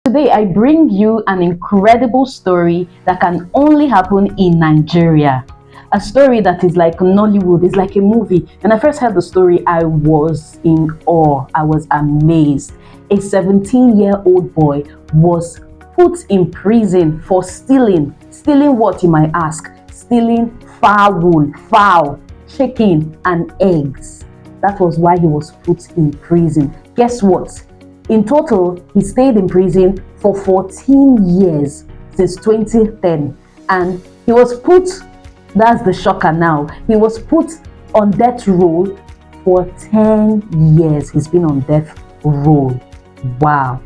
Today, I bring you an incredible story that can only happen in Nigeria. A story that is like Nollywood, it's like a movie. When I first heard the story, I was in awe. I was amazed. A 17-year-old boy was put in prison for stealing. Stealing what, you might ask? Stealing fowl, chicken, and eggs. That was why he was put in prison. Guess what? In total, he stayed in prison for 14 years since 2010. And he was put, that's the shocker now, he was put on death row for 10 years. He's been on death row. Wow.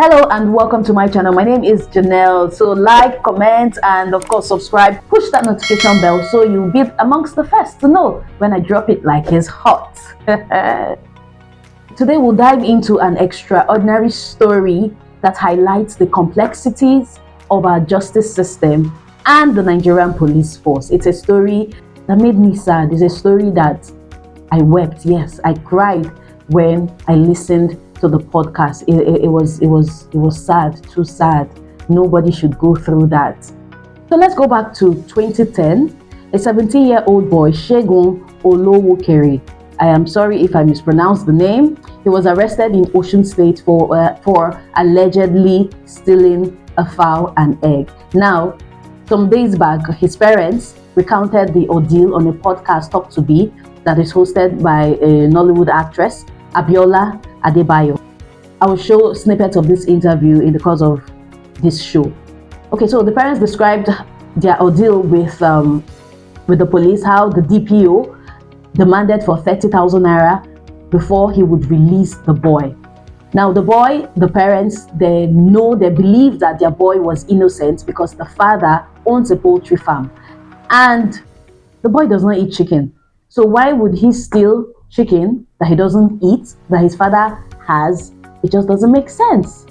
Hello and welcome to my channel. My name is Janelle. So like, comment, and of course subscribe. Push that notification bell so you'll be amongst the first to know when I drop it like it's hot. Today we'll dive into an extraordinary story that highlights the complexities of our justice system and the Nigerian police force. It's a story that made me sad. It's a story that I wept. Yes, I cried when I listened to the podcast. It was sad, too sad. Nobody should go through that. So let's go back to 2010. A 17-year-old boy, Segun Olowookere, I am sorry if I mispronounced the name. He was arrested in Osun State for allegedly stealing a fowl and egg. Now, some days back, his parents recounted the ordeal on a podcast, Talk to Be, that is hosted by a Nollywood actress, Ademola Adeleke. I will show snippets of this interview in the course of this show. Okay, so the parents described their ordeal with the police, how the DPO demanded for 30,000 naira before he would release the boy. Now the boy, the parents, they believe that their boy was innocent because the father owns a poultry farm and the boy does not eat chicken. So why would he steal chicken that he doesn't eat, that his father has? It just doesn't make sense.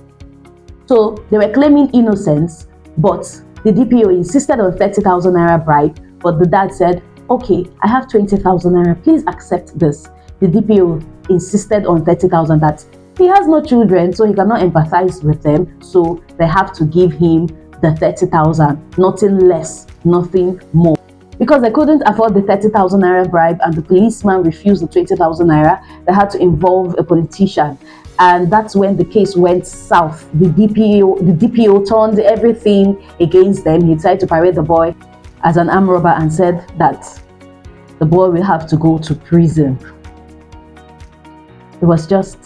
So they were claiming innocence, but the DPO insisted on 30,000 naira bribe, but the dad said, okay, I have 20,000 naira, please accept this. The DPO insisted on 30,000, that he has no children, so he cannot empathize with them, so they have to give him the 30,000, nothing less, nothing more. Because they couldn't afford the 30,000 naira bribe and the policeman refused the 20,000 naira, they had to involve a politician. And that's when the case went south. The DPO turned everything against them. He tried to parade the boy as an armed robber and said that the boy will have to go to prison. It's just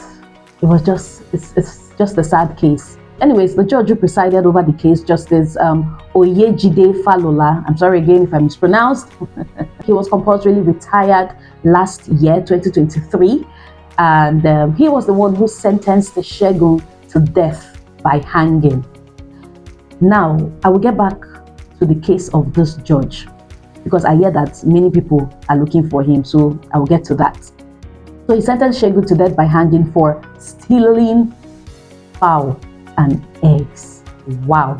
a sad case. Anyways, the judge who presided over the case, Justice Oyejide Falola, I'm sorry again if I mispronounced, he was compulsorily retired last year, 2023, and he was the one who sentenced Segun to death by hanging. Now, I will get back to the case of this judge because I hear that many people are looking for him, so I will get to that. So he sentenced Segun to death by hanging for stealing fowl and eggs. Wow.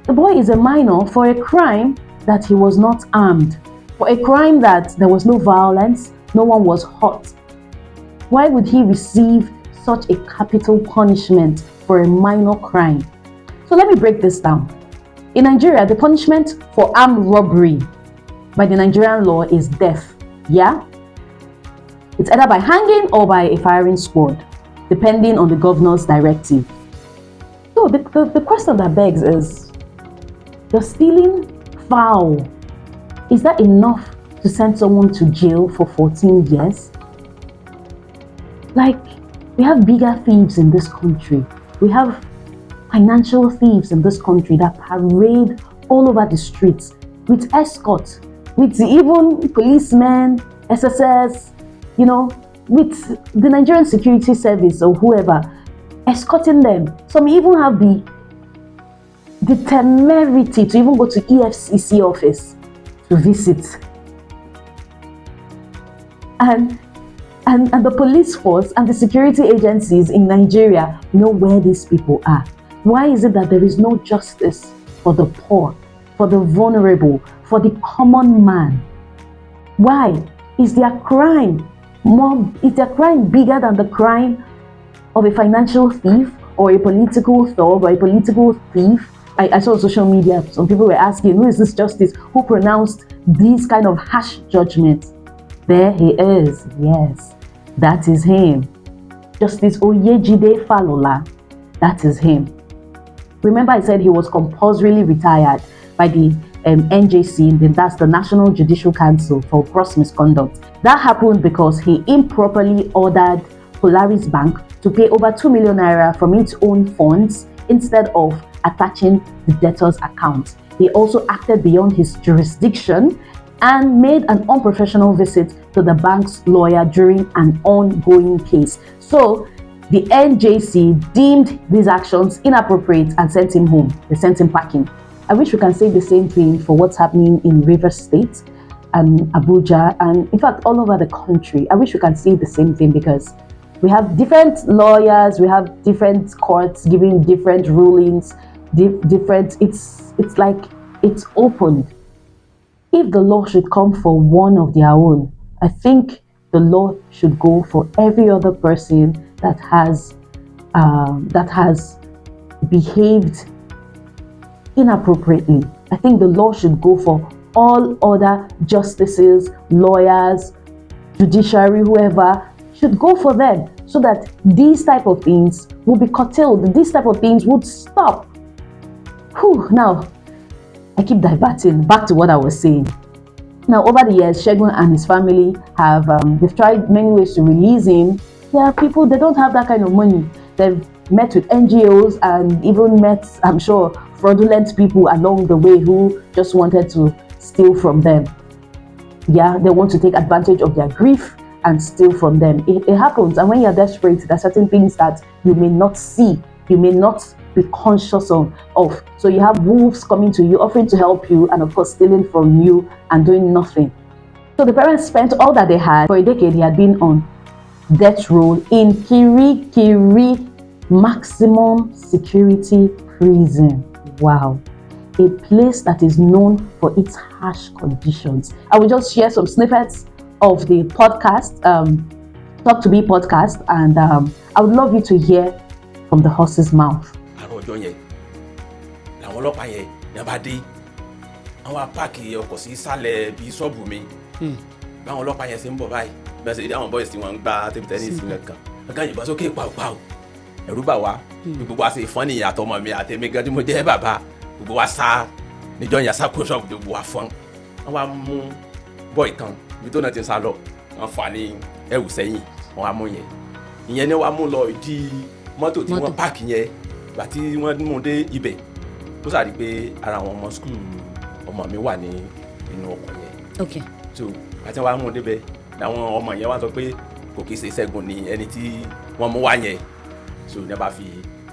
The boy is a minor for a crime that he was not armed, for a crime that there was no violence, no one was hurt. Why would he receive such a capital punishment for a minor crime? So let me break this down. In Nigeria, the punishment for armed robbery by the Nigerian law is death. Yeah? It's either by hanging or by a firing squad, depending on the governor's directive. So the question that begs is, does stealing fowl, is that enough to send someone to jail for 14 years? Like, we have bigger thieves in this country. We have financial thieves in this country that parade all over the streets with escorts, with even policemen, SSS, with the Nigerian Security Service or whoever escorting them. Some even have the temerity to even go to EFCC office to visit. And the police force and the security agencies in Nigeria know where these people are. Why is it that there is no justice for the poor, for the vulnerable, for the common man? Why is their crime bigger than the crime of a financial thief or a political thug or a political thief. I saw on social media, some people were asking, who is this justice who pronounced these kind of harsh judgments? There he is. Yes, that is him. Justice Oyejide Falola, that is him. Remember, I said he was compulsorily retired by the NJC, that's the National Judicial Council, for gross misconduct. That happened because he improperly ordered Polaris Bank to pay over 2 million naira from its own funds instead of attaching the debtor's account. He also acted beyond his jurisdiction and made an unprofessional visit to the bank's lawyer during an ongoing case. So the NJC deemed these actions inappropriate and sent him home. They sent him packing. I wish we can say the same thing for what's happening in Rivers State and Abuja, and in fact all over the country. I wish we can say the same thing, because we have different lawyers, we have different courts giving different rulings, it's like it's open. If the law should come for one of their own, I think the law should go for every other person that has behaved inappropriately. I think the law should go for all other justices, lawyers, judiciary, whoever, should go for them, so that these type of things will be curtailed, these type of things would stop. Now, I keep diverting back to what I was saying. Now, over the years, Segun and his family have they've tried many ways to release him. There are people, they don't have that kind of money. They've met with NGOs and even met, I'm sure, fraudulent people along the way who just wanted to steal from them. Yeah, they want to take advantage of their grief and steal from them. It happens, and when you're desperate, there are certain things that you may not see, you may not be conscious of. So you have wolves coming to you, offering to help you, and of course stealing from you and doing nothing. So the parents spent all that they had. For a decade, he had been on death row in Kirikiri maximum security prison. Wow. A place that is known for its harsh conditions. I will just share some snippets of the podcast, Talk to Me podcast, and I would love you to hear from the horse's mouth. Ẹ̀rù bà wá gbogbo wa ṣe fọ́n ní àtọmọ mi àtẹ̀mí gan tí mo jẹ́ bàbá gbogbo wa sá níjọ́ yẹn sá kó ṣọ́ọ̀bù gbogbo wa fọ́n. Wọ́n wá mú bọ́ọ̀ kan ibi tó náà ti sá lọ, wọ́n fà ní ẹ̀wù sẹ́yìn, wọ́n wá mú yẹn. Ìyẹn ni wọ́n mú lọ ìdí mọ́tò tí wọ́n páàkì yẹn. Ìgbà tí wọ́n mú dé ibẹ̀, ó sàrí pé ara àwọn ọmọ skul ọmọ mi wà ní inú ọkọ̀ yẹn. So àti wọ́n mú débẹ̀ làwọn ọmọ yẹn wá sọ pé kò kìí ṣe Ṣẹ́gun ni ẹni tí wọ́n mú wá yẹn. So ní bá fi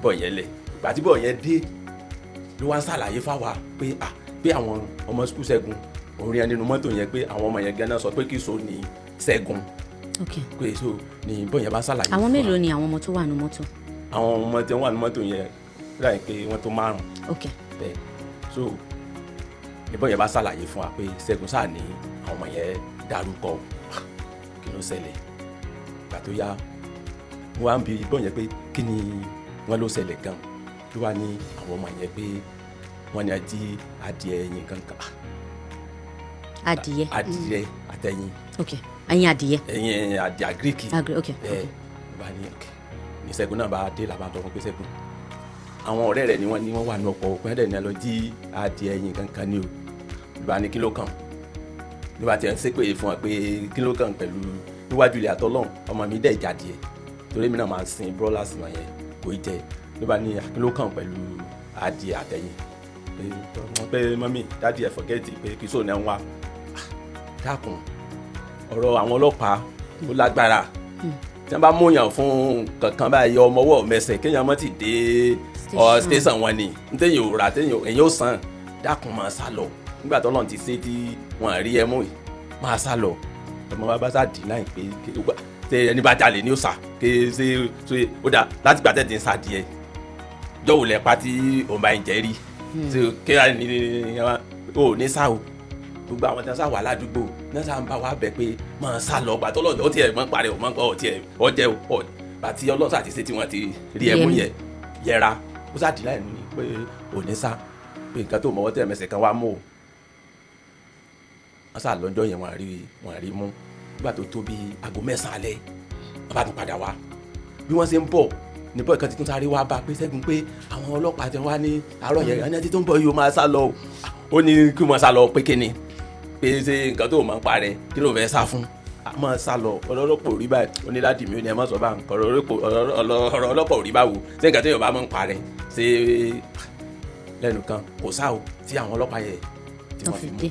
bọ́ọ̀ yẹn lẹ̀. Ìgbà tí bọ́ọ̀ yẹn dé ló wá ń ṣàlàyé fáwa pé pé àwọn ọmọ skul Ṣẹ́gun òun rí ẹni nínú mọ́tò yẹn pé àwọn ọmọ yẹn gan náà sọ pé kí so ní Ṣẹ́gun. Pé so ní bọ́ọ̀ yẹn bá ṣàlàyé fún wa. Àwọn mélòó ni àwọn ọmọ tó wà nínú mọ́tò? Àwọn ọmọ tí wọ́n wà nínú mọ́tò yẹn láì pé wọ́n tó 5. Bẹ́ẹ̀ so ní bọ́ọ̀ yẹn bá ṣàlàyé fún wa pé Ṣẹ́gun sáà ní àwọn ọmọ yẹn dárúkọ kí ló ṣẹlẹ̀. Ìgbà tó yá wọ́n á ń bi bọ́ọ̀ yẹn pé kí ni wọ́n ló ṣẹlẹ̀ gan, ló wá ní àwọn ọmọ yẹn pé wọ́n ní adìẹ ẹyin kankan. Adìẹ àtẹyin. Ẹyin adìẹ. Ẹyin adìẹ agiriki. Ló bá ní Ṣẹ́gun náà bá dé làbá tọrọ pé Ṣẹ́gun àwọn ọ̀rẹ́ rẹ̀ ni wọ́n wà ní ọ̀pọ̀ òpin ẹ̀dẹ̀ ní ẹ lọ jí adìẹ ẹyin kankan ní o. Ló bá ní kí ló kàn, ló bá tiẹ̀ ń ṣépè fún wa pé kí ló kàn pẹ̀lú níwájú ilé àtọ́lọ́hún ọmọ mi dẹ̀ jáde torí mi náà máa sin broilers wọn yẹn kò jẹ. Ló bá ní kí ló kàn pẹ̀lú adìẹ àtẹyin pé mọ́mí dádì ẹ̀ fọ̀gẹ́tì pé kí sóò náà ń wá. Dákun ọ̀rọ̀ àwọn ọlọ́pàá ó lágbára. Tí wọ́n bá múyàn fún kankan báyìí ọmọ ọwọ́ mẹsẹ̀ kéèyàn mọ́ ti dé station wọn ni ntẹ́yìn ò rà tẹ́yìn èyàn ò sàn. Dákun máa sá lọ nígbà tó lọ́n ti ṣe tí wọ́n rí ẹ mú yìí, máa sá lọ. Ọmọ bá sá dì náà pé ṣé ẹni bá jalè ní òòsà ké ṣe ó dà láti gbà tẹ́tí ń sa díẹ̀ jọ̀wọ́ lẹ̀ pa tí òun bá ń jẹ́ rí ṣe kéèyàn ní ò ní sá o. Gbogbo àwọn tí wọ́n sá wà ládùúgbò náà sá ń bá wa bẹ̀ pé máa sá lọ gbà tó lọ́dọ̀ ó tiẹ̀ mọ́ parẹ́ ò mọ́ gbọ́ ọ̀tiẹ̀ ọ̀jẹ̀ ò pọ̀ bàtí ọlọ́sà ti ṣe tí wọ́n ti rí ẹmú yẹn yẹra ó sáàdì láì ní pé òní sá pé nǹkan tó mọwọ́ tẹ̀ mẹsẹ̀ kan wá mú o wọ́n sá lọ́jọ́ yẹn wọ́n rí mú nígbà tó tó bí aago 9 alẹ́ wọ́n bá tún padà wá bí wọ́n ṣe ń bọ̀ ní bọ́ọ̀ kan ti tún sáré wá bá pé Ṣẹ́gun pé àwọn ọlọ́pàá ti wá ní àárọ̀ yẹn ẹni tí tó ń bọ̀ yìí ó máa sá lọ ó ní kí wọ́n sá lọ pé kíni pé ṣé nǹkan tó máa ń parẹ́ kí ló fẹ́ sá fún àmọ́ sá lọ ọlọ́pàá ò rí báyìí ó ní láti mi ò ní ẹ má sọ bá nǹkan ọ̀rọ̀ ọlọ́pàá ò rí báwo ṣé nǹkan tó yọ̀ bá máa ń parẹ́ ṣé lẹ́nu kan kò sá o tí àwọn ọlọ́pàá yẹn tí wọ́n fi mú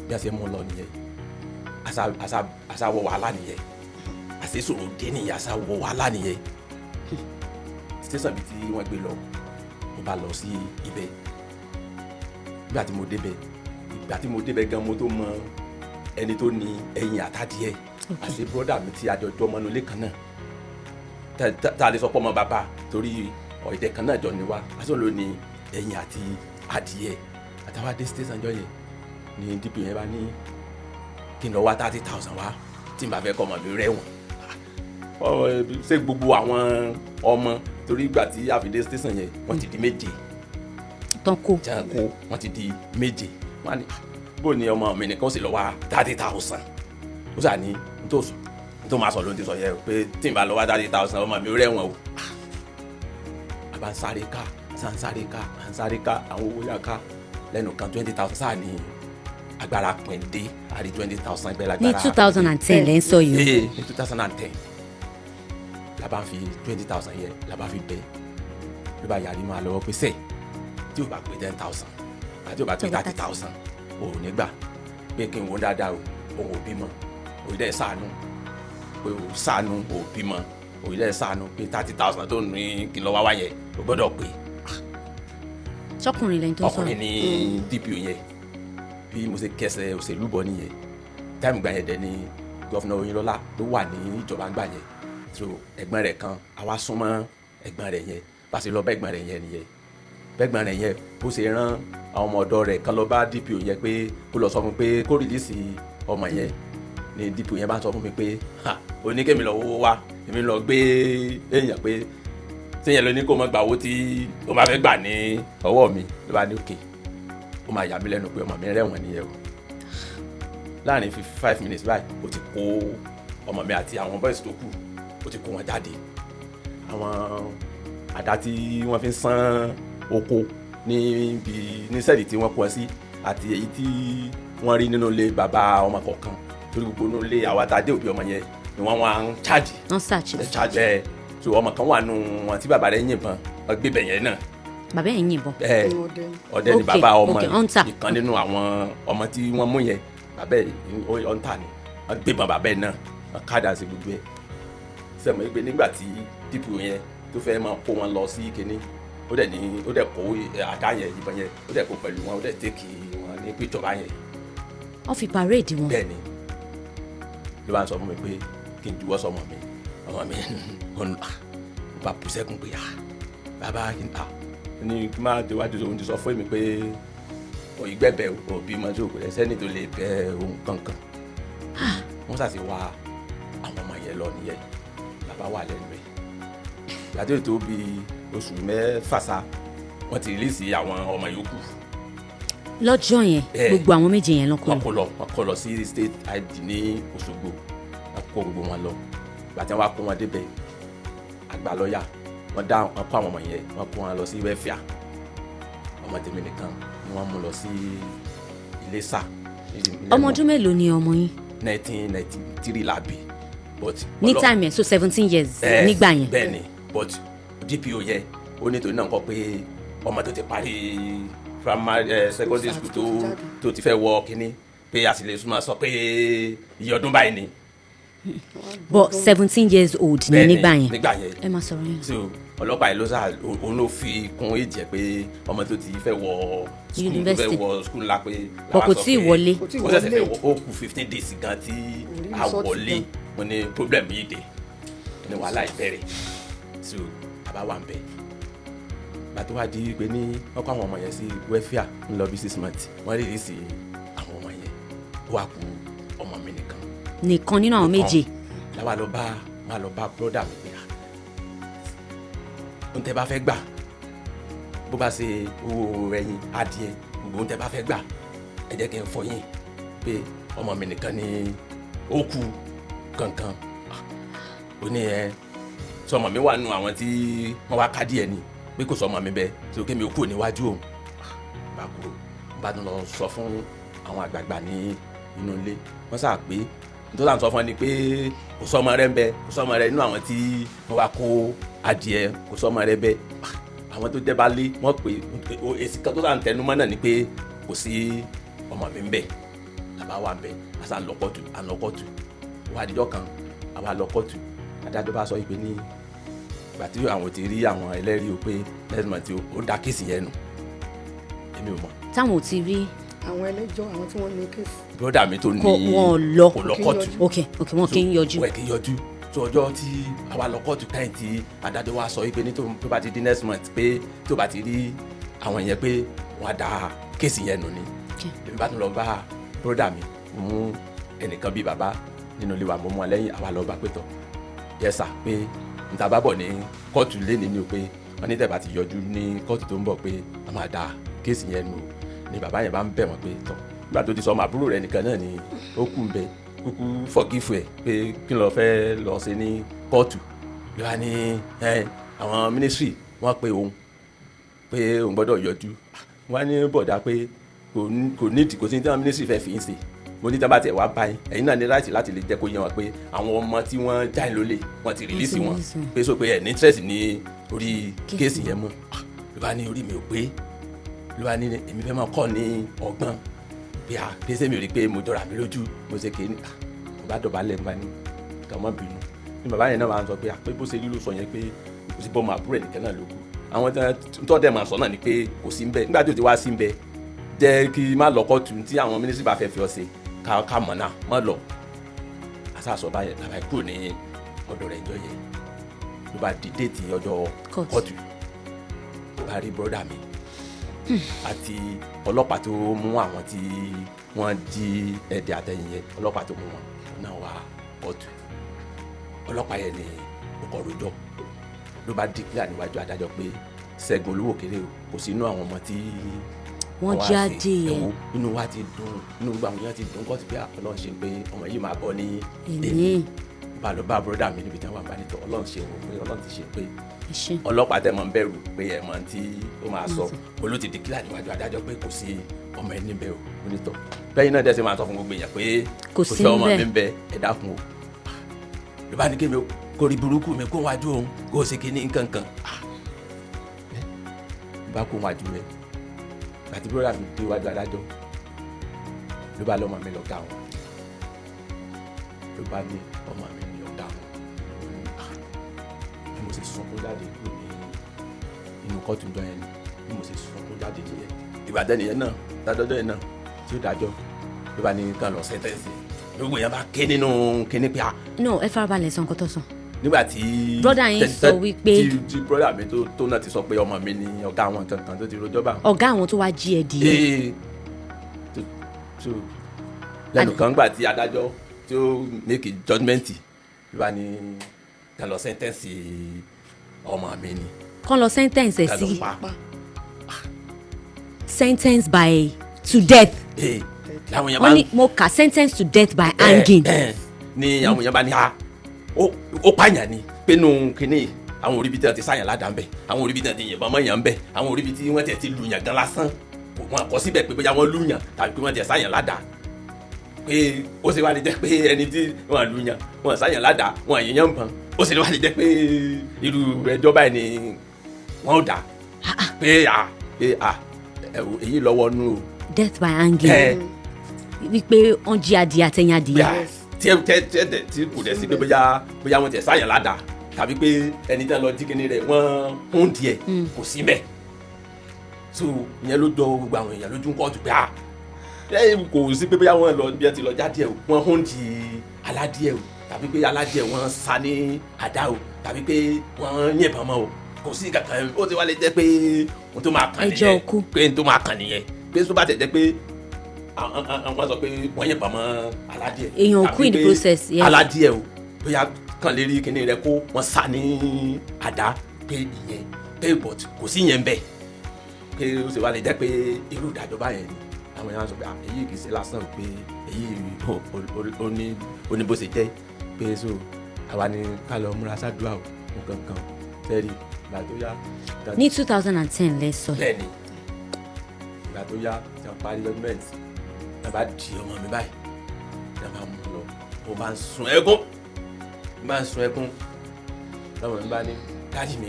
bí a ṣe mú lọ nìyẹn àṣà wọ wàhálà nìyẹn àṣìṣòro dé nìyẹn àṣà wọ wàhálà nìyẹn station bíi tí wọ́n gbé lọ mo bá lọ sí ibẹ̀ ìgbà tí mo débẹ̀ gan mo tó mọ ẹni tó ní ẹyin àtàdìẹ àti bọ́dà mi tí àjọjọ́ ọmọ inú ilé kan náà tá a lè sọ pé ọmọ bàbá torí ọ̀ẹ̀dẹ̀ kan náà jọ ni wá aṣọ ló ní ẹyin àti adìẹ àtàwọn adé station jọ yẹn ní dp yẹn bá ní kí n lọ wá 30,000 wá tí n bá fẹ́ kọ́ ọmọ mi rẹ̀wọ̀n ṣé gbogbo àwọn ọmọ torí ìgbà tí àfidé station yẹn wọ́n ti di 7 tán kó wọ́n ti di 7 wọ́n á ní bó ni ọmọ mi nìkan sì lọ wá 30,000 ó sà ní tó máa sọ ló ti sọ yẹ pé tí n bá lọ wá 30,000 ọmọ mi rẹ̀wọ̀n o àbá ń sáré ká àwọn owó yà ká lẹ́nu kan 20,000 sáà ní agbára pẹ̀ndé àrí 20,000 bẹ́ẹ̀ lágbára ní 2010 lẹ́ ń sọ yìí ní 2010 la bá fi 20,000 yẹn la bá fi bẹ́ẹ̀ ló bá yàrá máa lọ́wọ́ pé sẹ́ẹ̀ tí o bá pé 10,000 àti o bá pé 30,000 o ò ní gbà pé kí n wo dáadáa o òun ò bímọ òun dẹ̀ ṣàánú pé o ṣàánú o bímọ òun dẹ̀ ṣàánú pé 30,000 tó ní kí n lọ wá wáyẹ o gbọ́dọ̀ pé. sọkùnrin lẹ́yìn tó sọ̀rọ̀ ọkùnrin ní DPO yẹn bí mo ṣe kẹsẹ̀ òṣèlú bọ̀ nìyẹn táìmù gbà yẹn dẹ̀ ni gọ́fìnà Oyinlọ́lá ló wà ní ìjọba gbà yẹn so ẹ̀gbọ́n rẹ̀ kan àwa súnmọ́ ẹ̀gbọ́n rẹ̀ yẹn bá ṣe lọ bá ẹ̀gbọ́n rẹ̀ yẹn nìyẹn bẹ́gbọ́n rẹ̀ yẹn bó ṣe rán àwọn ọmọ ọ̀dọ́ rẹ̀ kan lọ bá DPO yẹn pé kó lọ sọ fún pé kó rìlíìsì ọmọ yẹn ni DPO yẹn bá sọ fún mi pé oníkèmí lọ wó wá èmi lọ gbé èèyàn pé sẹ́yìn ló ní kó má gba owó tí ó máa fẹ́ gbà ní ọwọ́ mi ló bá ní òkè ó máa yà mí lẹ́nu pé ọmọ mi rẹ̀wọ̀n nìyẹn o láàrin 55 minutes báyìí ó ti kó ọmọ mi àti àwọn boys tó kù ó ti kó wọn jáde àwọn àdá tí wọ́n fi ń sán oko ní sẹ́ẹ̀dì tí wọ́n kọ́ sí àti èyí tí wọ́n rí nínú ilé bàbá ọmọ kọ̀ọ̀kan torí gbogbo nínú ilé àwọn àtàdé òbí ọmọ yẹn ni wọ́n wá ń chájì. wọ́n ṣàchì ẹ̀ so ọmọ kan wà nù wọn tí bàbá rẹ̀ yìnbọn gbé bẹ̀yẹn náà. bàbá yẹn yìnbọn. ọdẹ ni bàbá ọmọ hunter. ìkan nínú àwọn ọmọ tí wọ́n mú yẹn bàbá hunter ni wọ́n gbébọn bàbá náà wọ́n kádà sí gbogbo ẹ̀ sẹ́mo ẹgbẹ́ nígbà tí DPO yẹn tó fẹ́ máa kó wọn lọ sí kinní ó dẹ̀ kó àdá yẹn ìbọn yẹn ó dẹ̀ kó pẹ̀lú wọn ó dẹ̀ tẹ́kì wọn ní píjọba yẹn. wọ́n fi parade wọn. bẹ́ẹ̀ni ló bá ń sọ fún mi pé kí n juwọ́ sọmọ mi ọmọ mi ó bá bú sẹ́kún pé bàbá ní kí má déwájú òun ti sọ fún mi pé ìgbẹ́bẹ̀ òbí máa tó kò sẹ́ni tó lè bẹ ohun kankan wọ́n ṣàṣì wá àwọn ọmọ yẹn lọ nìyẹn bàbá wà lẹ́nu rẹ̀ gbàdúrà tó bí oṣù 6 sá wọ́n ti rìlíìsì àwọn ọmọ yòókù. lọ́jọ́ yẹn gbogbo àwọn méje yẹn lọ́kọ́ wọ́n kó lọ sí state id ní Òṣogbo wọ́n kó gbogbo wọn lọ gbàtí wọ́n kó wọn débẹ̀ àgbà lọ́ọ̀yà wọ́n kó àwọn ọmọ yẹn wọ́n kó wọn lọ sí wẹ́fíà ọmọ tèmi nìkan ni wọ́n mú lọ sí Iléṣà. ọmọ ọdún mélòó ni ọmọ yín. 1993 la bí. ní time yẹn so 17 years nígbà yẹn. bẹ́ẹ̀ni but DPO yẹn ó nítorí náà kọ́ pé ọmọ tó ti parí primary secondary school tó ti fẹ́ wọ kínní pé a sì lè súnmọ́ sọ pé iye ọdún báyìí ni. but 17 years old ni nígbà yẹn. ẹ má sọ̀rọ̀ yẹn. so ọlọ́pàá yìí ló sá òun ló fi kún èjì ẹ̀ pé ọmọ tó ti fẹ́ wọ school ńlá pé. bọ̀ kò tí ì wọlé. ó ṣẹ̀ṣẹ̀ fẹ́ ó kù 15 days gan tí a wọlé wọn ní problem yìí dé ní wàhálà ìbẹ̀rẹ̀ so àbá wà ń bẹ̀ gbàtọ́ wá di pé ní wọ́n kó àwọn ọmọ yẹn sí wẹ́fíà ń lọ bí 6 months wọ́n rí sí àwọn ọmọ yẹn ó wà kú ọmọ mi nìkan nínú àwọn méje. làwa lọ bá broda mi pé ohun tẹ́ bá fẹ́ gbà bó bá ṣe owó ẹyin adìẹ gbogbo ohun tẹ́ bá fẹ́ gbà ẹ jẹ́ kí n fọ yín pé ọmọ mi nìkan ni ó kù kankan ó ní sọmọ mi wà nù àwọn tí wọ́n wá ká díẹ̀ ni pé kò sọmọ mi bẹ́ẹ̀ tí ó kémi ó kù níwájú òun bá kúrò bá tún lọ sọ fún àwọn àgbààgbà ní inú ilé wọ́n sà pé nítorí àwọn sọ fún ẹni pé kò sọmọ rẹ ń bẹ kò sọmọ rẹ nínú àwọn tí wọ́n wá kó adìẹ kò sọmọ rẹ bẹ àwọn tó jẹ́ bá lé wọ́n pé èsì kan tó sà ń tẹnu mọ́ náà ni pé kò sí ọmọ mi ń bẹ làbá wà ń bẹ àṣà àlọ́kọ̀tù wà àdìjọ́ kan àwa àlọ́kọ̀tù adájọ́ bá sọ pé ní ìgbà tí àwọn ti rí àwọn ẹlẹ́rìí o pé lẹ́sìmọ̀ tí ó dá kéèsì yẹn nù èmi ò mọ̀. táwọn ò ti rí àwọn ẹlẹ́jọ́ àwọn tí wọ́n ní kéèsì. bọ́dà mi tó ní kò wọ́n lọ kò lọ kọ́ọ̀tù. ok wọn kì í yọjú. wọ́n kì í yọjú tó ọjọ́ tí àwa lọ kọ́ọ̀tù káyìn tí adájọ́ wa sọ pé ní tó bá ti di next month pé tó bá ti rí àwọn yẹn pé wọ́n á da kéèsì yẹn nù ni. èmi bá tún lọ bá bọ́dà mi mo mú ẹnìkan bíi bàbá nínú ilé wa mo mú ọ lẹ́yìn àwa lọ bá pé tọ̀ yẹ́sà pé níta bá bọ̀ ní kóòtù lẹ́ni ni o pé wọ́n ní tẹ̀bà ti yọjú ní kóòtù tó ń bọ̀ pé wọ́n máa da kéèsì yẹn nù ni bàbá yẹn bá ń bẹ̀ wọ́n pé tọ̀ nígbà tó ti sọ ọmọ àbúrò rẹ̀ nìkan náà ni ó kù ń bẹ kúkú fọ̀gífù ẹ̀ pé kí ló fẹ́ lọ ṣe ní kóòtù ló wá ní àwọn mínísírì wọ́n pe òun pé òun gbọ́dọ̀ yọjú wọ́n á ní bọ̀dá pé kò nídìí kò sí ní tí wọ́n mínísírì fẹ́ fi ń ṣe mo ní tí wọ́n bá tiẹ̀ wá báyìí ẹ̀yin náà ní láti lè jẹ́ kó yé wọn pé àwọn ọmọ tí wọ́n já ẹ̀ lólè wọ́n ti rìlíìsì wọn pé sọ pé ẹ̀ ní interest ní orí kéèsì yẹn mọ́ ló bá ní orí mi ò pé ló bá ní èmi fẹ́ máa kọ́ ní ọgbọ́n bí a kéésì mi ò rí pé mo jọra mi lójú mo ṣe kéènì mo bá dọ̀bálẹ̀ mo bá ní kàmọ́ bínú ní bàbá yẹn náà máa ń sọ pé bó ṣe lílo sọ yẹn pé kò sí bọ́ọ̀mù àbúrò ẹ̀ nìkan náà ló kù àwọn tó dẹ̀ máa sọ náà ni pé kò sí ń bẹ nígbà tó ti wá sí ń bẹ jẹ́ kí má lọ́kọ́ tù tí àwọn mínísírì bá fẹ́ fi ọ ṣe ká mọ̀ náà mọ̀ lọ àṣàṣọ báyẹn làbá kúrò ní ọ̀dọ̀ rẹ̀ ìjọ yẹn ló bá di déètì ọjọ́ kóòtù ló bá rí bọ́dà mi àti ọlọ́pàá tó mú àwọn tí wọ́n jí ẹ̀dẹ̀ àtẹ̀yìn yẹn ọlọ́pàá tó mú wọn náà wá kóòtù ọlọ́pàá yẹn ní ọkọ̀ rojọ́ ló bá dìklà níwájú adájọ́ pé Segun Olowookere kò sí inú àwọn ọmọ tí wọ́n jáde ẹ̀wọ̀ inú wa ti dùn inú gbogbo àwọn èèyàn ti dùn kọ́ ti pé Ọlọ́run ṣe pé ọmọ yìí máa bọ́ ní èmi bá lọ bá bọ́dà mi níbi tí wọ́n bá nítọ́ Ọlọ́run ṣe wò pé Ọlọ́run ti ṣe pé ọlọ́pàá tẹ̀ mọ́ ń bẹ̀rù pé ẹ̀ mọ́ tí ó máa sọ olú ti dìklà níwájú adájọ́ pé kò sí ọmọ ẹni bẹ́ẹ̀ o onítọ̀ bẹ́ẹ̀ náà dẹ́sẹ̀ máa sọ fún gbogbo èèyàn pé kò sí ọmọ mi ń bẹ ẹ dákun o ló bá ní kí mi kó rí burúkú mi kó wájú òun kó o ṣe kí ní nǹkan kan bá kó wájú rẹ̀ àti búrọ́dà mi dé iwájú adájọ́ ló bá lọ́mọ mi lọ́gá wọn ló bá ní ọmọ mi ní ọ̀gá wọn bí mo ṣe sunkún jáde kúrò ní inú kóòtù ìjọ yẹn bí mo ṣe sunkún jáde nìyẹn ìbàdàn nìyẹn náà dájọ́jọ́ yẹn náà tí ó dájọ́ ló bá ní kàn lọ sẹ́ńtẹ́ǹsì gbogbo yẹn bá ké nínú kíní pé a. no ẹ farabalẹ̀ sọ nǹkan tó sọ. nígbà tí brọ́dà yín sọ wípé tí brọ́dà mi tó náà ti sọ pé ọmọ mi ni ọ̀gá àwọn kankan tó ti rojọ́ bá. ọ̀gá àwọn tó wá jí ẹ di ẹ. lẹ́nu kan gbà tí adájọ́ tí ó make judgement ló bá ní ká lọ sẹ́ńtẹ́ǹsì ọmọ mi ni. kán lọ sẹ́ńtẹ́ǹsì ẹ̀ sí sentence by to death. làwọn yẹn bá wọ́n ní mo kà sentence to death by hanging. ní àwọn yẹn bá ní ó pààyàn ni pé nù kínní àwọn oríbi tí wọ́n ti sáyàn ládàá ń bẹ̀ àwọn oríbi tí wọ́n ti yìnbọn mọ́ yàn ń bẹ̀ àwọn oríbi tí wọ́n ti lùyàn gan lásán wọn kọ síbẹ̀ pé bóyá wọ́n lùyàn tàbí pé wọ́n ti sáyàn ládàá pé ó sì wá lè jẹ́ pé ẹni tí wọ́n lùyàn wọ́n sáyàn ládàá wọ́n yìnyàn ń bọ̀n ó sì wá lè jẹ́ pé irú ẹjọ́ báyìí ni wọ́n ò dá pé èyí lọ́wọ́ nù o. death by hanging wípé wọ́n jí adìẹ àtẹ̀yìn adìẹ. tí kò dẹ̀ sí pé bóyá wọ́n ti sáyàn ládàá tàbí pé ẹni tí wọ́n lọ jí kíní rẹ̀ wọ́n hún díẹ̀ kò sí bẹ́ẹ̀ so ìyẹn ló jọ gbogbo àwọn èèyàn lójú kóòtù pé kò sí pé bóyá wọ́n lọ bí wọ́n ti lọ jáde o wọ́n hún di aládìẹ o tàbí pé aládìẹ wọ́n sá ní àdá o tàbí pé wọ́n yìnbọn mọ́ o kò sí kankan ó ti wá lè jẹ́ pé ohun tó máa kàn nìyẹn pé ohun tó máa kàn nìyẹn pé tó bá tẹ̀ jẹ́ pé wọ́n sọ pé wọ́n yìnbọn mọ́ aládìẹ èèyàn kú in the process aládìẹ o bóyá kàn lè rí kíní rẹ kó wọ́n sá ní àdá pé ìyẹn pé but kò sí yẹn bẹ́ẹ̀ pé ó ṣe wá lè jẹ́ pé irú ìdájọ́ báyẹn ni àwọn èèyàn sọ pé èyí kì í ṣe lásán pé èyí ó ní bó ṣe jẹ́ pé so àwa ni ká lọ múra sádùá o nǹkan sẹ́ẹ̀rì ìgbà tó yá. ní 2010 lẹ sọ. bẹ́ẹ̀ni ìgbà tó yá tí wọ́n parí judgement náà bá di ọmọ mi báyìí náà bá mú lọ mo bá ń sun ẹkún lọ́mọ mi bá ní dáàdì mi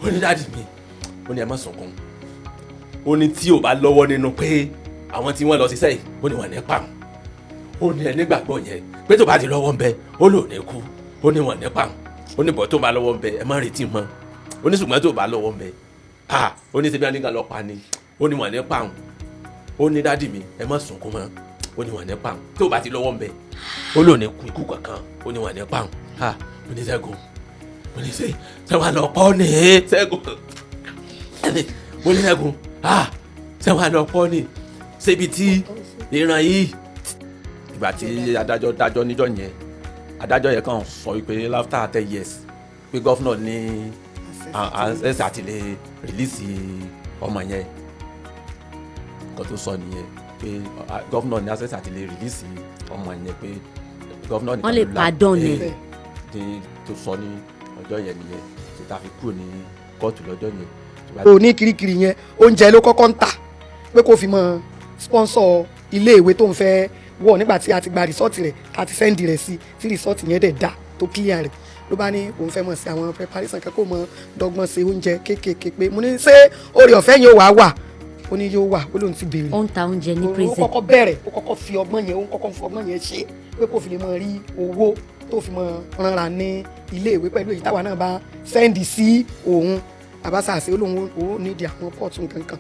ó ní dáàdì mi ó ní ẹ má sunkún ó ní tí ò bá lọ́wọ́ nínú pé àwọn tí wọ́n lọ ṣiṣẹ́ yìí ó ní wọ́n ní pàm ó ní ẹni gbàgbọ́ yẹn pé tó bá ti lọ́wọ́ ń bẹ ó lò ní kú ó ní wọ́n ní pàm ó ní bọ̀ tó bá lọ́wọ́ ń bẹ ẹ má retí mọ́ ó ní ṣùgbọ́n tó bá lọ́wọ́ ń bẹ ó ní ṣebí àníkàn lọ pa ni ó ní wọ́n ní pàm ó ní dádì mi ẹ má sunkún mọ́ ó ní wọ́n ní pàm tó bá ti lọ́wọ́ ń bẹ ó lò ní ikú kankan ó ní wọ́n ní pàm ó ní Ṣẹ́gun ó ní ṣé wàá lọ pọ́ ní Ṣẹ́gun ó ní Ṣẹ́gun ṣé wàá lọ pọ́ ní ṣébi tí ìran yìí ìgbà tí adájọ́ dájọ́ níjọ́ yẹn adájọ́ yẹn kàn sọ wípé after 10 years pé gọ́fúnà ní access àti lè rìlíìsì ọmọ yẹn nǹkan tó sọ nìyẹn pé gọ́fúnà ní access àti lè rìlíìsì ọmọ yẹn pé gọ́fúnà nìkan lè pardon ẹ̀ tó sọ ní ọjọ́ yẹn nìyẹn tó ta fi kúrò ní kóòtù lọ́jọ́ yẹn. o ní kirikiri yẹn oúnjẹ ló kọ́kọ́ ń tà pé kó fi mọ sponsor iléèwé tó ń fẹ́ wọ̀ nígbà tí a ti gba rìsọ́ọ̀tì rẹ̀ a ti sẹ́ndì rẹ̀ sí tí rìsọ́ọ̀tì yẹn dẹ̀ dá tó clear rẹ̀ ló bá ní òun fẹ́ mọ̀ sí àwọn preparation kan kó mọ dọ́gbọ́n ṣe oúnjẹ kéékèèké pé mo ní ṣé oore ọ̀fẹ́ yẹn wà ó ní yóò wà ó lóun ti béèrè. ó ń ta oúnjẹ ní prison. ó kọ́kọ́ bẹ̀rẹ̀ ó kọ́kọ́ fi ọgbọ́n yẹn ṣe pé kó fi lè mọ rí owó tó fi mọ rànra ní iléèwé pẹ̀lú èyí táwa náà bá sẹ́ndì sí òun làbáṣà àṣẹ olóhùn ó nídìí àwọn pọ́ọ̀tù nǹkan kan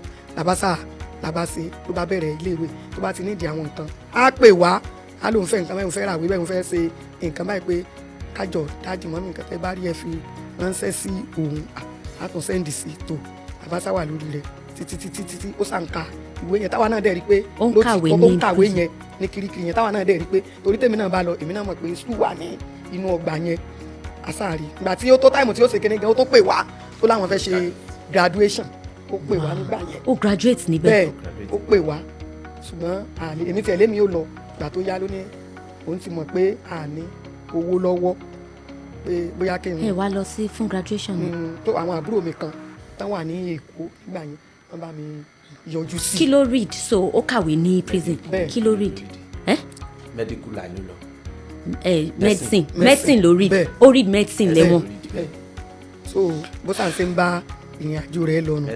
làbáṣe ló bá bẹ̀rẹ̀ iléèwé tó bá ti nídìí àwọn nǹkan á pè wá á lóun fẹ́ nǹkan báyìí òun fẹ́ ràwé báyìí òun fẹ́ ṣe nǹkan báyìí pé kájọ dájì mọ́mí nǹkan tẹ́ bá rí ẹ fi ránṣẹ́ sí òun á tún sẹ́ndì sí tó làbáṣà wà lórí rẹ̀ títí ó sàǹkà ìwé yẹn táwa náà dẹ̀ rí pé ó ń kàwé yẹn ní kirikiri yẹn táwa náà dẹ̀ rí pé torí tèmi náà bá lọ èmi náà mọ̀ pé skul wà ní inú ọgbà yẹn àsáàrí ìgbà tí ó tó táìmù tí ó ṣe kéde gan ó tó pè wá tó láwọn fẹ́ ṣe graduation ó pè wá nígbà yẹn. ó graduate níbẹ̀. bẹ́ẹ̀ ó pè wá ṣùgbọ́n èmi tiẹ̀ lémi ó lọ ìgbà tó yá lónìí òun ti mọ̀ pé àní owó lọ́wọ́ pé bóyá kí n. ẹ wá lọ sí fún graduation. tó àwọn àbúrò mi kan tán wà ní Èkó nígbà yẹn wọ́n bá mi yọjú sí. kí ló read so ó kàwé ní prison kí ló read. medical line ló lọ. medicine ló read ó read medicine lẹ́wọ̀n. so bó sàn ṣe ń bá ìrìn àjò rẹ̀ lọ́nu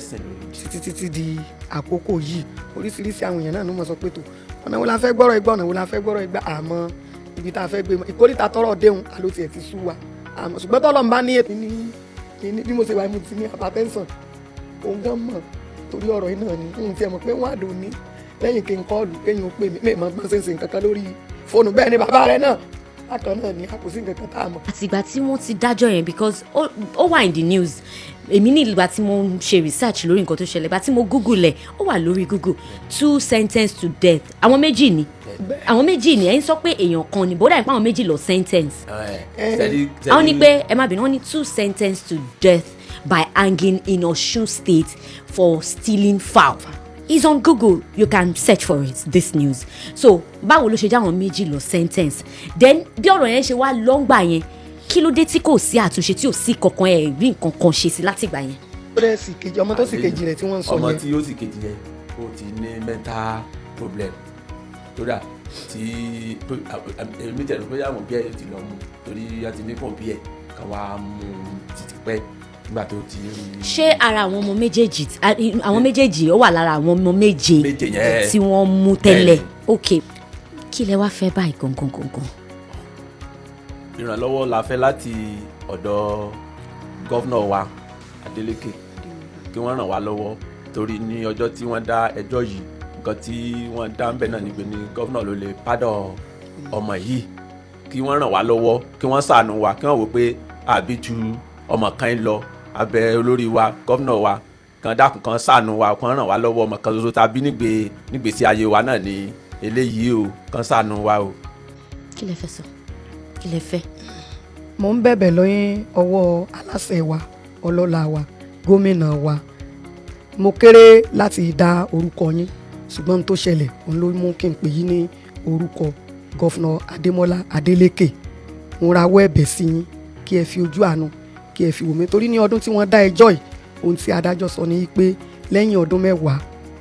títí di àkókò yìí oríṣiríṣi àwọn èèyàn náà ló mọ̀ sọ pé tó ọ̀nà wo la fẹ́ gbọ́rọ̀ ìgbà ọ̀nà wo la fẹ́ gbọ́rọ̀ ìgbà àmọ́ ibi tá a fẹ́ gbé mọ́ ìkórìtà tọrọ déhùn àló tiẹ̀ ti sú wa àmọ́ ṣùgbọ́n tọ́lọ́ ń bá ní ètò ní bí mo ṣe wà mo ti ní hypertension òun gan mọ̀ torí ọ̀rọ̀ yìí náà ni n tiẹ̀ mọ̀ pé wọ́n àdó ní lẹ́yìn kí n kọ́ọ̀lù kéyìn ó pè mí mẹ́ẹ̀mọ́ gbọ́n ṣe ń ṣe nǹkan kan lórí fóònù bẹ́ẹ̀ ni bàbá rẹ̀ náà bákan náà ni a kò sí nǹkan kan tá a mọ̀. àtìgbà tí wọ́n ti dájọ́ yẹn because ó wà in the news èmi ní ìgbà tí mo ń ṣe research lórí nǹkan tó ṣẹlẹ̀ ìgbà tí mo google ẹ̀ ó wà lórí google 2 sentenced to death àwọn méjì ni ẹ̀yin sọ pé èèyàn kan ni bódà ìpá àwọn méjì lọ sentence àwọn ní pé ẹ má bínú wọ́n ní 2 sentenced to death by hanging in Osun State for stealing fowl. It's on Google, you can search for it, this news. So báwo ló ṣe jẹ́ àwọn méjì lọ sentence then bí ọ̀rọ̀ yẹn ṣe wá lọ́ngbà yẹn kí ló dé tí kò sí àtúnṣe tí ò sí kankan ẹ̀ rí nǹkan kan ṣe sí látìgbà yẹn. ó dẹ́ sì kejì ọmọ tó sì kejì rẹ̀ tí wọ́n ń sọ yẹn. ọmọ tí ó sì kejì yẹn ó ti ní mental problem kódà tí èmi tẹ̀lé pé àwọn bí ẹ̀ ti lọ mú torí a ti ní kàn bí ẹ̀ kàn wá mú títí pẹ́ nígbà tó ti rí. ṣé ara àwọn ọmọ méjèèjì ó wà lára àwọn ọmọ méje tí wọ́n mú tẹ́lẹ̀ ok kí lẹ wá fẹ́ báyìí gangan. ìrànlọ́wọ́ la fẹ́ láti ọ̀dọ̀ gọ́vnà wa Adeleke kí wọ́n ràn wá lọ́wọ́ torí ní ọjọ́ tí wọ́n dá ẹjọ́ yìí nǹkan tí wọ́n dá ń bẹ̀ náà ni pé ní gọ́vnà ló lè pádọ̀ ọmọ yìí kí wọ́n ràn wá lọ́wọ́ kí wọ́n ṣàánú wa kí wọ́n wò pé àbí ju ọmọ kan lọ abẹ olórí wa gọ́vnà wa kan dákun kan ṣàánú wa kan ràn wá lọ́wọ́ ọmọ kan ṣoṣo tàbí nígbèsí ayé wa náà ní eléyìí o kan ṣàánú wa o. kí lẹ fẹ́ sọ kí lẹ fẹ́. mo ń bẹ̀bẹ̀ lọ́yìn ọwọ́ aláṣẹ wa ọlọ́lá wa gómìnà wa mo kéré láti dá orúkọ yín ṣùgbọ́n tó ṣẹlẹ̀ òun ló mú kí n pè yín ní orúkọ Governor Ademola Adeleke mo rawọ́ ẹ̀bẹ̀ sí yín kí ẹ fi ojú àánú kí ẹ fi wò mí torí ní ọdún tí wọ́n dá ẹjọ́ yìí ohun tí adájọ́ sọ ni pé lẹ́yìn ọdún 10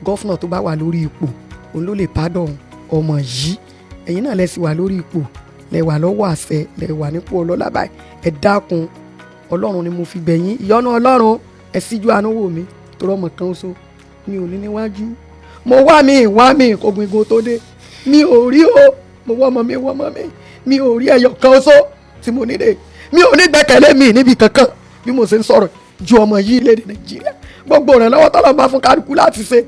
gọ́fúnà tó bá wà lórí ipò òun ló lè pardon ọmọ yìí ẹ̀yin náà lẹ sì wà lórí ipò lẹ wà lọ́wọ́ àṣẹ lẹ wà nípò ọlọ́lá báyìí ẹ dákun ọlọ́run ni mo fi bẹ̀ yín ìyọ́nú ọlọ́run ẹ síjú àánú wò mí torí ọmọ kan ṣoṣo mi ò ní níwájú mo wá mi ogun igun tó dé mi ò rí o mo wọ́ ọmọ mi mi ò rí ẹyọ kan ṣoṣo tí mo nílé mi ò ní gbẹ́kẹ̀lé mi níbi kankan bí mo ṣe ń sọ̀rọ̀ ju ọmọ yìí lédè Nàìjíríà gbogbo ìrànlọ́wọ́ tọ́lọ́ máa fún kálukú láti ṣe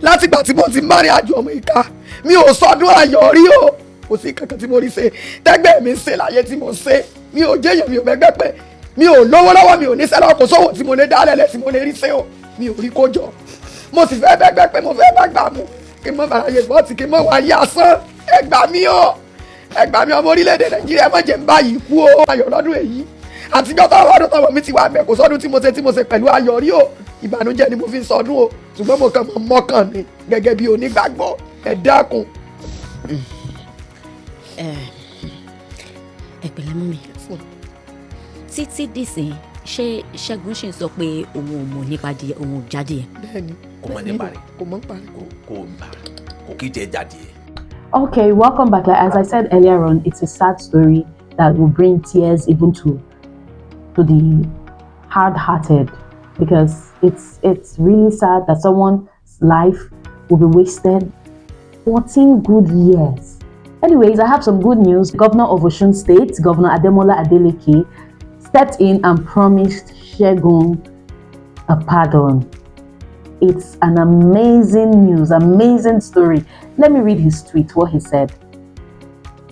látìgbà tí mo ti márìn àjò ọmọ ìka mi ò sọdún ayọ̀ rí o kò sí kankan tí mo rí ṣe tẹ́gbẹ́ mi ṣe láyé tí mo ṣe mi ò jẹ́yàn mi ò mẹ́gbẹ́ pẹ́ mi ò lówó lọ́wọ́ mi ò ní sẹ́lọ̀ kò sówó tí mo lè dá lẹ́lẹ̀ tí mo lè rí ṣe o mi ò rí kójọ mo sì fẹ́ bẹ́gbẹ́ pé mo fẹ́ bá gbà mú kí n mọ́ bàrà yẹ bọ́ọ̀tì kí n mọ́ wáyé asán ẹ gbà mí ọmọ orílẹ̀-èdè Nàìjíríà má jẹ́ ń báyìí kú o ayọ̀ lọ́dún èyí àtijọ́ táwọn ọdún tọmọ mi ti wà bẹ̀ kò sọ́dún tí mo ṣe pẹ̀lú ayọ̀ rí o ìbànújẹ́ ni mo fi ń sọdún o ṣùgbọ́n mo kàn mọ́ mọ́kàn ni gẹ́gẹ́ bí onígbàgbọ́ ẹ dákun. ẹ pẹ̀lẹ́ mú mi títí dìsín ṣé Ṣẹ́gun ṣì ń sọ pé òun ò mọ̀ nípa díẹ̀ òun ò jáde ẹ̀. bẹ́ẹ̀ni kò mọ̀ nípa rẹ̀ kò mọ̀ nípa rẹ̀ kò kí jẹ́ jáde ẹ̀. Okay, welcome back. Like, as I said earlier on, it's a sad story that will bring tears even to the hard-hearted, because it's really sad that someone's life will be wasted 14 good years. Anyways, I have some good news. The governor of Osun State, Governor Ademola Adeleke, stepped in and promised Segun a pardon. It's an amazing news, amazing story. Let me read his tweet, what he said.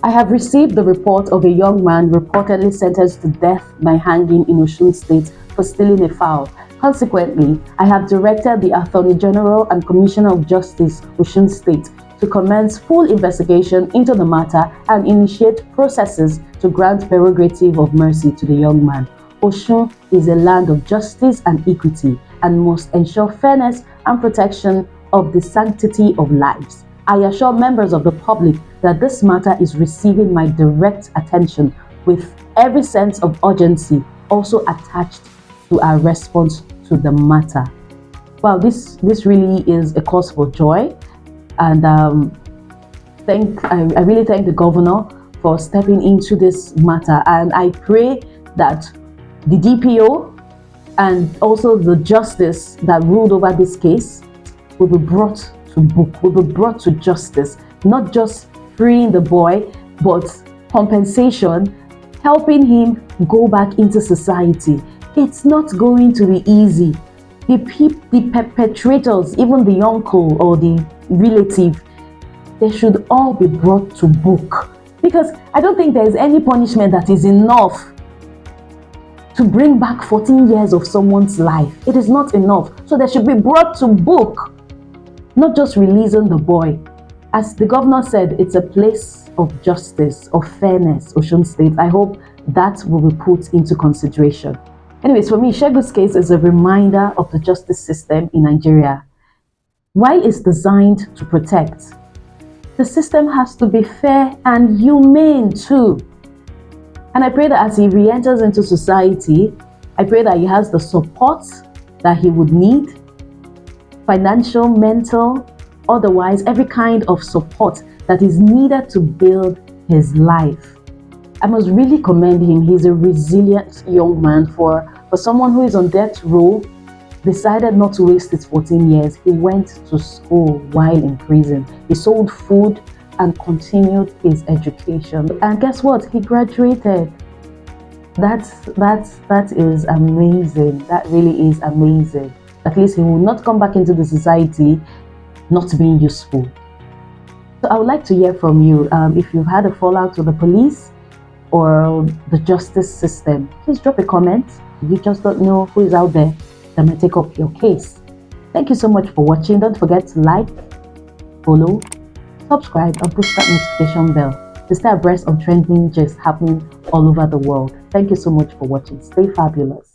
I have received the report of a young man reportedly sentenced to death by hanging in Osun State for stealing a fowl. Consequently, I have directed the Attorney General and Commissioner of Justice, Osun State, to commence full investigation into the matter and initiate processes to grant prerogative of mercy to the young man. Osun is a land of justice and equity and must ensure fairness and protection of the sanctity of lives. I assure members of the public that this matter is receiving my direct attention with every sense of urgency also attached to our response to the matter. Wow, this really is a cause for joy, and I really thank the governor for stepping into this matter, and I pray that the DPO and also the justice that ruled over this case will be brought to book, will be brought to justice, not just freeing the boy, but compensation, helping him go back into society. It's not going to be easy. The perpetrators, even the uncle or the relative, they should all be brought to book, because I don't think there is any punishment that is enough to bring back 14 years of someone's life. It is not enough. So they should be brought to book, not just releasing the boy. As the governor said, it's a place of justice, of fairness, Osun State. I hope that will be put into consideration. Anyways, for me, Segun's case is a reminder of the justice system in Nigeria. While it's designed to protect, the system has to be fair and humane too. And I pray that as he re-enters into society, I pray that he has the support that he would need, financial, mental, otherwise, every kind of support that is needed to build his life. I must really commend him. He's a resilient young man. For someone who is on death row, decided not to waste his 14 years. He went to school while in prison. He sold food and continued his education. And guess what? He graduated. That is amazing. That really is amazing. At least he will not come back into the society not being useful. So I would like to hear from you. If you've had a fallout with the police or the justice system, please drop a comment. You just don't know who is out there that might take up your case. Thank you so much for watching. Don't forget to like, follow, subscribe, and push that notification bell. to stay abreast of trending just happening all over the world. Thank you so much for watching. Stay fabulous.